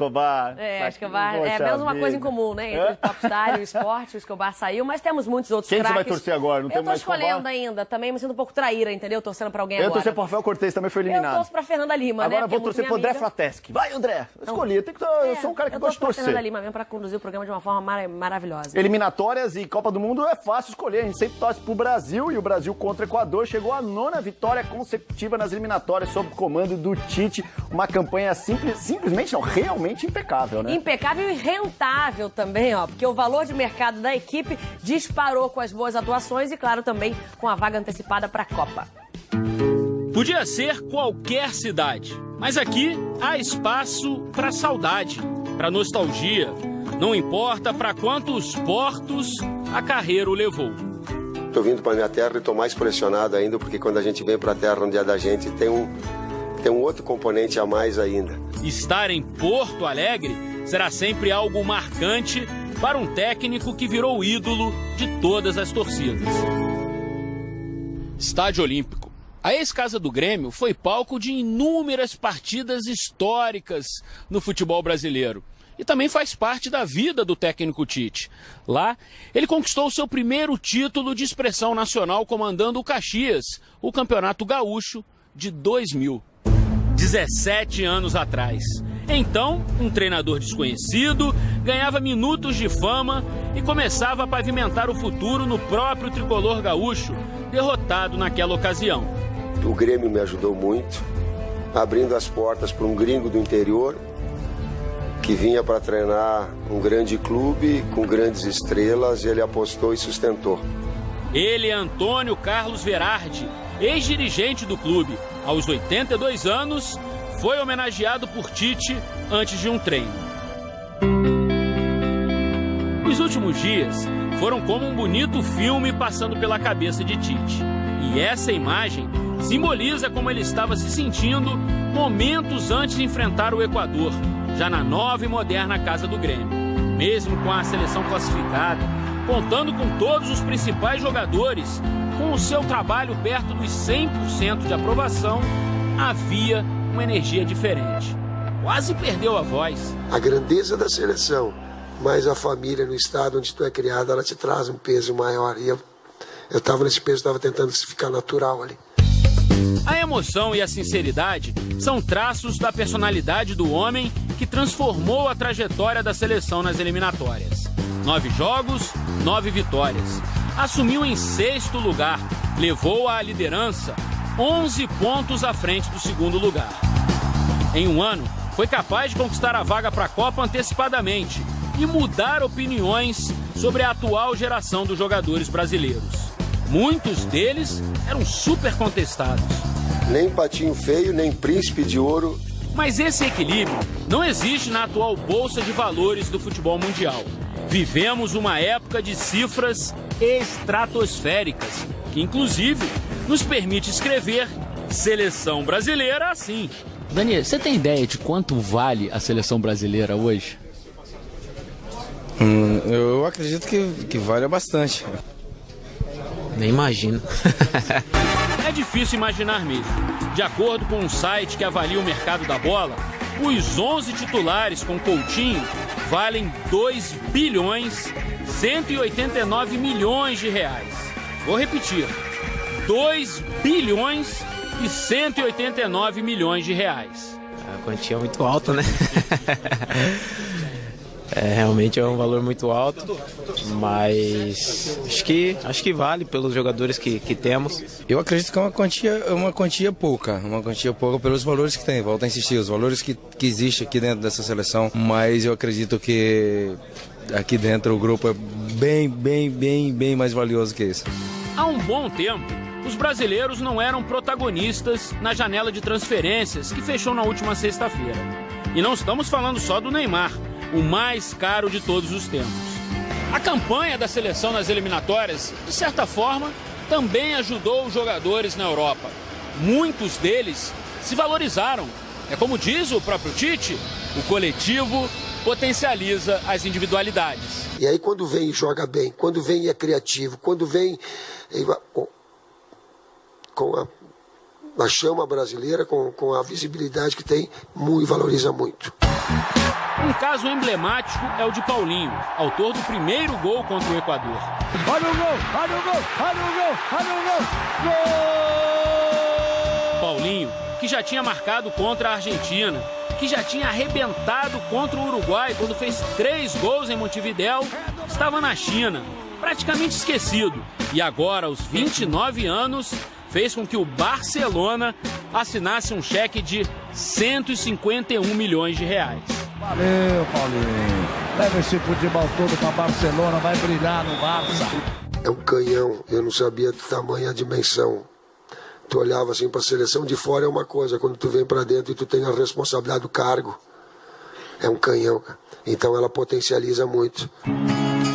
Escobar. Escobar. Menos uma coisa em comum, né? Entre o Popstar e o esporte, o Escobar saiu, mas temos muitos outros craques. Quem você vai torcer agora? Não tem mais Escobar? Eu tô escolhendo ainda, também me sinto um pouco traíra, entendeu? Torcendo pra alguém agora. Eu torcer pro Rafael Cortez, também foi eliminado. Eu torço pra Fernanda Lima, agora né? Agora vou torcer pro André Frateschi. Vai, André! Escolhi, eu sou um cara que gosta de torcer. Eu torço pra Fernanda Lima mesmo pra conduzir o programa de uma forma maravilhosa. Eliminatórias e Copa do Mundo é fácil escolher, a gente sempre torce pro Brasil e o Brasil contra o Equador chegou à 9ª vitória consecutiva nas eliminatórias sob o comando do Tite, uma campanha simplesmente, não, realmente impecável, né? Impecável e rentável também, ó, porque o valor de mercado da equipe disparou com as boas atuações e, claro, também com a vaga antecipada para a Copa. Podia ser qualquer cidade, mas aqui há espaço para saudade, para nostalgia. Não importa para quantos portos a carreira o levou. Estou vindo para minha terra e estou mais pressionado ainda, porque quando a gente vem para a terra onde é da gente, tem um outro componente a mais ainda. Estar em Porto Alegre será sempre algo marcante para um técnico que virou ídolo de todas as torcidas. Estádio Olímpico. A ex-casa do Grêmio foi palco de inúmeras partidas históricas no futebol brasileiro. E também faz parte da vida do técnico Tite. Lá, ele conquistou seu primeiro título de expressão nacional comandando o Caxias, o Campeonato Gaúcho de 2000. 17 anos atrás. Então, um treinador desconhecido ganhava minutos de fama e começava a pavimentar o futuro no próprio tricolor gaúcho, derrotado naquela ocasião. O Grêmio me ajudou muito, abrindo as portas para um gringo do interior que vinha para treinar um grande clube com grandes estrelas, e ele apostou e sustentou. Ele é Antônio Carlos Verardi, ex-dirigente do clube. Aos 82 anos, foi homenageado por Tite antes de um treino. Os últimos dias foram como um bonito filme passando pela cabeça de Tite. E essa imagem simboliza como ele estava se sentindo momentos antes de enfrentar o Equador, já na nova e moderna casa do Grêmio. Mesmo com a seleção classificada, contando com todos os principais jogadores, com o seu trabalho perto dos 100% de aprovação, havia uma energia diferente. Quase perdeu a voz. A grandeza da seleção, mas a família no estado onde tu é criado, ela te traz um peso maior. E eu estava nesse peso, estava tentando ficar natural ali. A emoção e a sinceridade são traços da personalidade do homem que transformou a trajetória da seleção nas eliminatórias. 9 jogos, 9 vitórias. Assumiu em 6º lugar, levou a liderança 11 pontos à frente do 2º lugar. Em um ano, foi capaz de conquistar a vaga para a Copa antecipadamente e mudar opiniões sobre a atual geração dos jogadores brasileiros. Muitos deles eram super contestados. Nem patinho feio, nem príncipe de ouro. Mas esse equilíbrio não existe na atual bolsa de valores do futebol mundial. Vivemos uma época de cifras estratosféricas, que inclusive nos permite escrever seleção brasileira assim. Daniel, você tem ideia de quanto vale a seleção brasileira hoje? Eu acredito que vale bastante. Nem imagino. É difícil imaginar mesmo. De acordo com um site que avalia o mercado da bola, os 11 titulares com Coutinho valem 2 bilhões 189 milhões de reais. Vou repetir. 2 bilhões e 189 milhões de reais. A quantia é muito alta, né? Realmente é um valor muito alto, mas acho que vale pelos jogadores que temos. Eu acredito que é uma quantia pouca pelos valores que tem. Volto a insistir, os valores que existem aqui dentro dessa seleção, mas eu acredito que aqui dentro o grupo é bem mais valioso que isso. Há um bom tempo, os brasileiros não eram protagonistas na janela de transferências que fechou na última sexta-feira. E não estamos falando só do Neymar, o mais caro de todos os tempos. A campanha da seleção nas eliminatórias, de certa forma, também ajudou os jogadores na Europa. Muitos deles se valorizaram. É como diz o próprio Tite, o coletivo potencializa as individualidades. E aí quando vem e joga bem, quando vem e é criativo, quando vem com a chama brasileira, com a visibilidade que tem, valoriza muito. Um caso emblemático é o de Paulinho, autor do primeiro gol contra o Equador. Olha o gol, olha o gol, olha o gol, olha o gol! Gol! Paulinho, que já tinha marcado contra a Argentina, que já tinha arrebentado contra o Uruguai quando fez 3 gols em Montevidéu, estava na China, praticamente esquecido. E agora, aos 29 anos, fez com que o Barcelona assinasse um cheque de 151 milhões de reais. Valeu, Paulinho. Leva esse futebol todo para Barcelona, vai brilhar no Barça. É um canhão, eu não sabia do tamanho e a dimensão. Tu olhava assim para a seleção de fora é uma coisa, quando tu vem para dentro e tu tem a responsabilidade do cargo, é um canhão, cara. Então ela potencializa muito.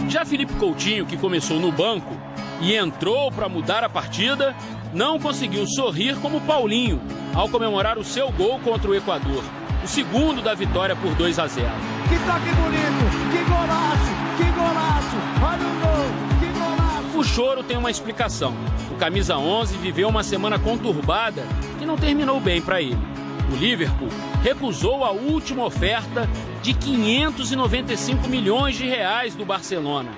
Já Felipe Coutinho, que começou no banco e entrou para mudar a partida, não conseguiu sorrir como Paulinho ao comemorar o seu gol contra o Equador, o segundo da vitória por 2-0. Que toque bonito, que golaço, olha o gol, que golaço. O choro tem uma explicação. O camisa 11 viveu uma semana conturbada e não terminou bem para ele. O Liverpool recusou a última oferta de 595 milhões de reais do Barcelona.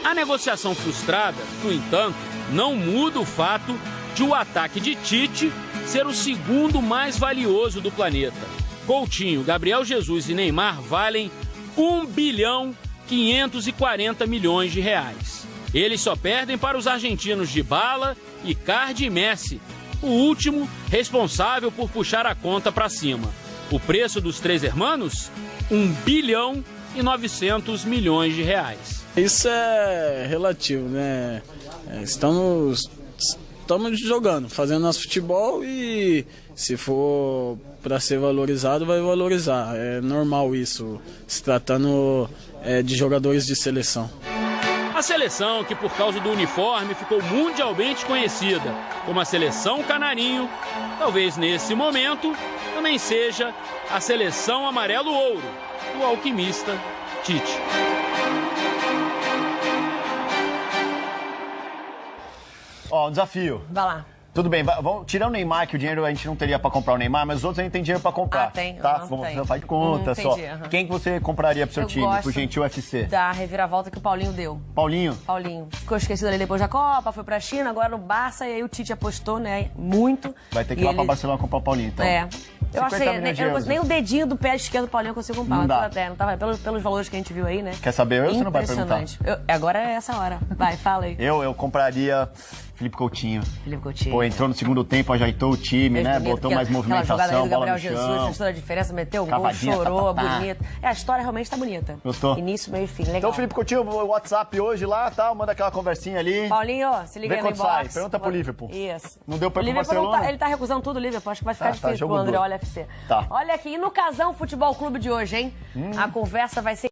A negociação frustrada, no entanto, não muda o fato de o ataque de Tite ser o segundo mais valioso do planeta. Coutinho, Gabriel Jesus e Neymar valem 1,540 bilhões de reais. Eles só perdem para os argentinos Dybala, Icardi e Messi, o último responsável por puxar a conta para cima. O preço dos 3 irmãos? 1,9 bilhão de reais. Isso é relativo, né? Estamos jogando, fazendo nosso futebol e se for para ser valorizado, vai valorizar. É normal isso, se tratando de jogadores de seleção. A seleção que, por causa do uniforme, ficou mundialmente conhecida como a Seleção Canarinho, talvez nesse momento também seja a Seleção Amarelo-Ouro, do alquimista Tite. Ó, um desafio. Vai lá. Tudo bem, vamos tirar o Neymar, que o dinheiro a gente não teria pra comprar o Neymar, mas os outros a gente tem dinheiro pra comprar. Ah, tem? Tá? Tem. Você faz de conta só. Entendi. Quem que você compraria pro seu time, pro Gentil FC? Da reviravolta que o Paulinho deu. Paulinho? Paulinho. Ficou esquecido ali depois da Copa, foi pra China, agora no Barça, e aí o Tite apostou, né, muito. Vai ter que ir lá pra Barcelona comprar o Paulinho, então. É. Eu achei, nem o dedinho do pé esquerdo do Paulinho eu consigo comprar. Não dá. Não tava, pelos valores que a gente viu aí, né? Quer saber? Ou você não vai perguntar? Agora é essa hora. Vai, fala aí. Eu compraria Felipe Coutinho. Felipe Coutinho. Pô, entrou no segundo tempo, ajeitou o time, né? Botou mais movimentação, jogada aí do bola Gabriel no Jesus, chão. fez toda a diferença, meteu o gol, Cavadinha, chorou, tá. bonito. A história realmente tá bonita. Gostou? Início, meio e fim, legal. Então, Felipe Coutinho, o WhatsApp hoje lá, tá? Manda aquela conversinha ali. Paulinho, se liga Vê aí no quanto sai. inbox. Pergunta pro Liverpool. Isso. Não deu pra ir pro Liverpool Barcelona? ele tá recusando tudo, o Liverpool. Acho que vai ficar difícil jogo pro André duro. Olha FC. Tá. Olha aqui, e no Casão Futebol Clube de hoje, hein? A conversa vai ser